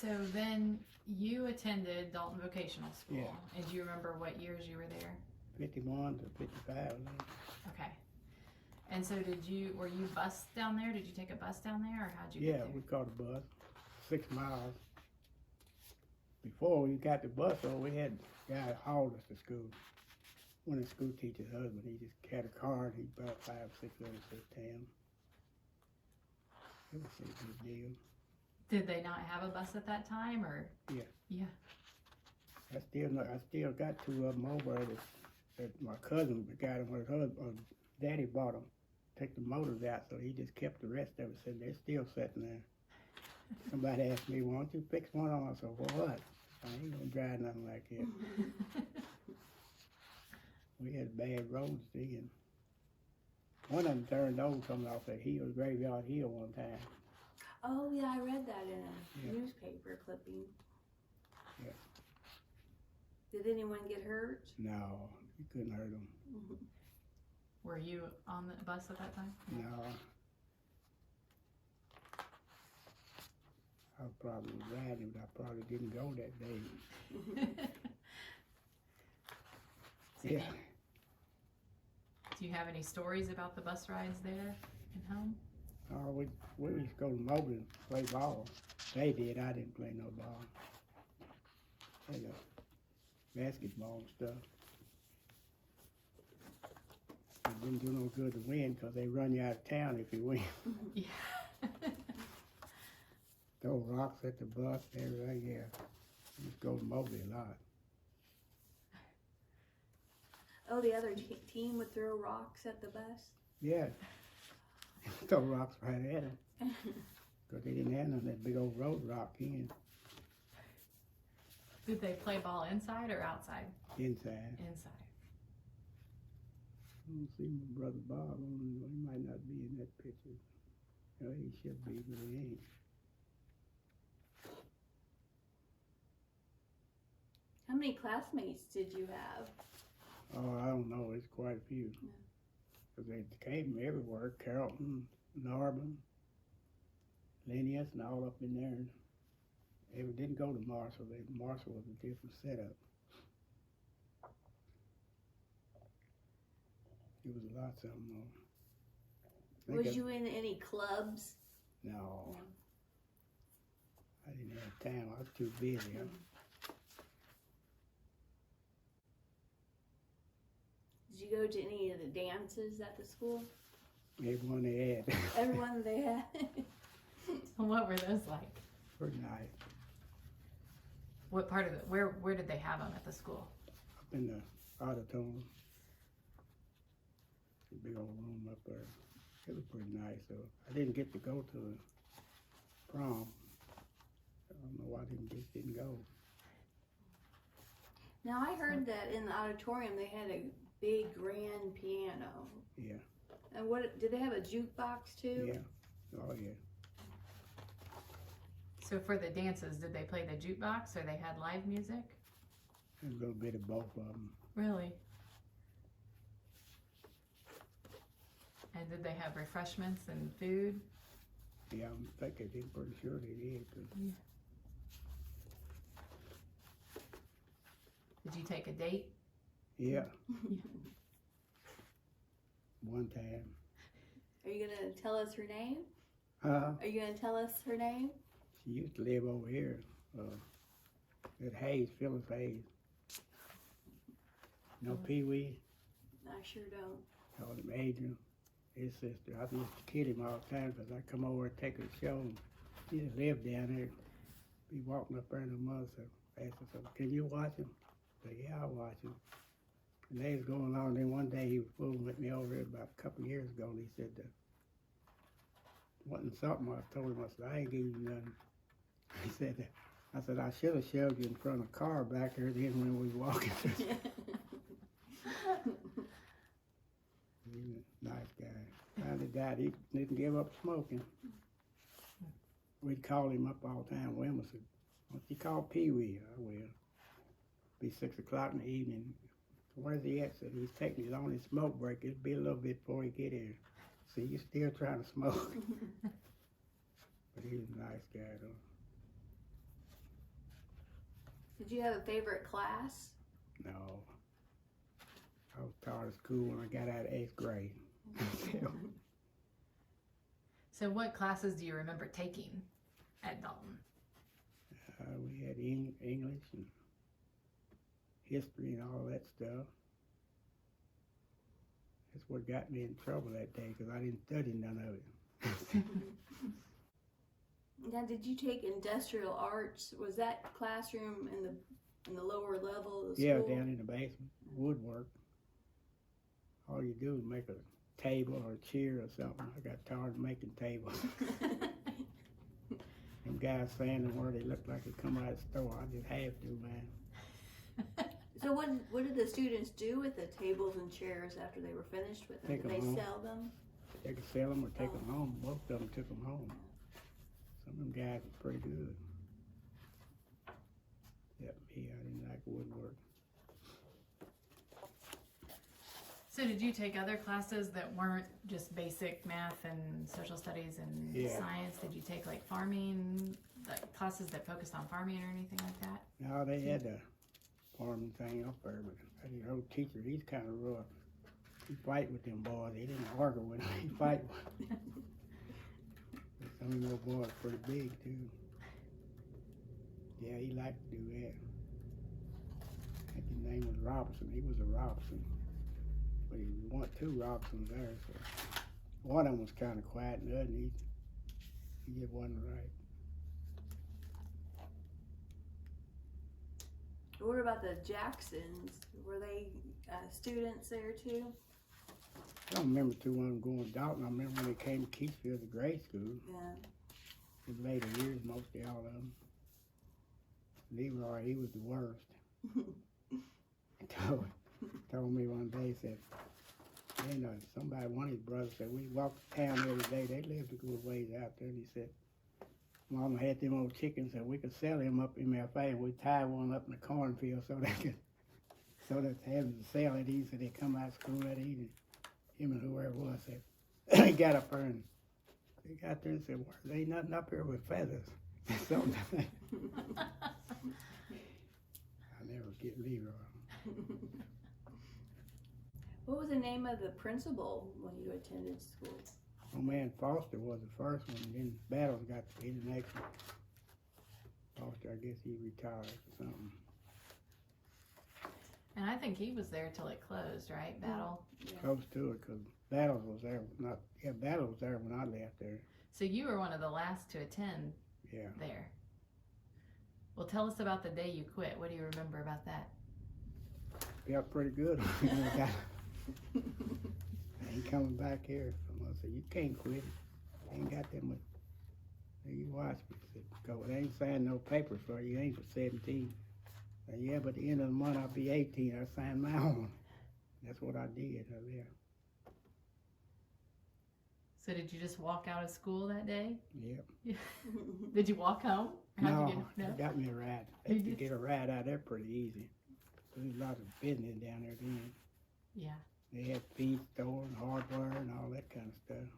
So then you attended Dalton Vocational School. Yeah. And do you remember what years you were there? 51 to 55. Okay. And so were you bused down there? Did you take a bus down there, or how'd you get there? Yeah, we caught a bus, 6 miles. Before we got the bus, though, we had a guy that hauled us to school. One of the school teacher's husband, he just had a car and he brought 5, 6 of us to town. It was a big deal. Did they not have a bus at that time, or? Yeah. Yeah. I still got 2 of them over that my cousin got them with her daddy bought them. Take the motors out, so he just kept the rest of it sitting there, still sitting there. Somebody asked me, why don't you fix one on? I said, well, what? I ain't gonna drive nothing like that. We had bad roads then. One of them turned over coming off that hill, Graveyard Hill, one time. Oh yeah, I read that in a newspaper clipping. Yeah. Did anyone get hurt? No, you couldn't hurt them. Mm-hmm. Were you on the bus at that time? No. I was probably riding, but I probably didn't go that day. So Yeah. Do you have any stories about the bus rides there and home? We used to go to Mobley and play ball. They did. I didn't play no ball. They got basketball and stuff. It didn't do no good to win because they run you out of town if you win. Yeah. Throw rocks at the bus, everything, yeah. We used to go to Mobley a lot. Oh, the other team would throw rocks at the bus? Yeah. Throw rocks right at them. Because they didn't have none of that big old road rock in. Did they play ball inside or outside? Inside. Inside. I don't see my brother Bob. He might not be in that picture. No, he should be, but he ain't. How many classmates did you have? Oh, I don't know. It's quite a few. Because they came from everywhere. Carrollton, Narbonne, Linneus, and all up in there. They didn't go to Marshall. Marshall was a different setup. It was a lot something more. Was you in any clubs? No. I didn't have time. I was too busy. Did you go to any of the dances at the school? Everyone they had. Everyone they had? What were those like? Pretty nice. What part of it? Where did they have them at the school? Up in the auditorium. The big old room up there. It was pretty nice. So I didn't get to go to the prom. I don't know why I didn't go. Now I heard that in the auditorium they had a big grand piano. Yeah. And what did they have a jukebox too? Yeah. Oh yeah. So for the dances, did they play the jukebox or they had live music? A little bit of both of them. Really? And did they have refreshments and food? Yeah, I'm thinking they're pretty sure they did. Yeah. Did you take a date? Yeah. One time. Are you gonna tell us her name? Huh? Are you gonna tell us her name? She used to live over here. At Hayes, Phyllis Hayes. No Pee Wee. I sure don't. Called him Adrian, his sister. I used to kid him all the time because I come over and take her to show him. He just lived down there. Be walking up there and the mother said, asked her, can you watch him? I said, yeah, I'll watch him. And they was going along. Then one day he was fooling with me over here about a couple of years ago. And he said, wasn't something. I told him, I said, I ain't giving you nothing. He said, I said, I should have shoved you in front of a car back there then when we were walking. He's a nice guy. Finally died. He didn't give up smoking. We'd call him up all the time. Wilma said, what's he called Pee Wee? I will. Be 6 o'clock in the evening. Where's he at? Said he's taking his only smoke break. It'll be a little bit before he get here. See, you're still trying to smoke. But he was a nice guy though. Did you have a favorite class? No. I was tired of school when I got out of 8th grade. So what classes do you remember taking at Dalton? We had English and history and all that stuff. That's what got me in trouble that day because I didn't study none of it. Now, did you take industrial arts? Was that classroom in the lower level of the Yeah, school? down in the basement, woodwork. All you do is make a table or a chair or something. I got tired of making tables. Them guys standing where they looked like they come out of the store. I just have to, man. So what did the students do with the tables and chairs after they were finished with them? Take Did them they home. sell them? They could sell them or take them home. Most of them took them home. Some of them guys were pretty good. Except me, I didn't like woodwork. So did you take other classes that weren't just basic math and social studies and Yeah. science? Did you take like farming, like classes that focused on farming or anything like that? No, they had the farming thing up there, but the old teacher, he's kind of rough. He fight with them boys. He didn't argue with them. He fight with them. Some of those boys pretty big too. Yeah, he liked to do that. I think his name was Robinson. He was a Robinson. But he wanted 2 Robinsons there, so one of them was kind of quiet and the other, he just wasn't right. What about the Jacksons? Were they students there too? I don't remember too long going to Dalton. I remember when they came to Keithfield to grade school. Yeah. In later years, mostly all of them. Leroy, he was the worst. Told me one day, said, you know, somebody, one of his brothers said, we walked to town every day. They lived a good ways out there. And he said, Mama had them old chickens and we could sell them up in MFA and we tie one up in the cornfield so they could, so that they had to sell it. He said they come out of school that evening. Him and whoever it was said, he got up there and he got there and said, well, there ain't nothing up here with feathers. Something. I never get Leroy. What was the name of the principal when you attended school? Old man Foster was the first one, and then Battles got to be the next one. Foster, I guess he retired or something. And I think he was there till it closed, right? Battle. Yeah. Close to it, because Battles was there. Battles was there when I left there. So you were one of the last to attend Yeah. there. Well, tell us about the day you quit. What do you remember about that? Felt pretty good. I ain't coming back here. Someone said, you can't quit. I ain't got that much. You watch me. I said, go. They ain't signed no papers for you. You ain't for 17. I said, yeah, but at the end of the month, I'll be 18. I signed my own. That's what I did. So did you just walk out of school that day? Yep. Did you walk home? How'd you get, They got me a ride. You They could did? get a ride out there pretty easy. There's a lot of business down there then. Yeah. They had feed store and hardware and all that kind of stuff.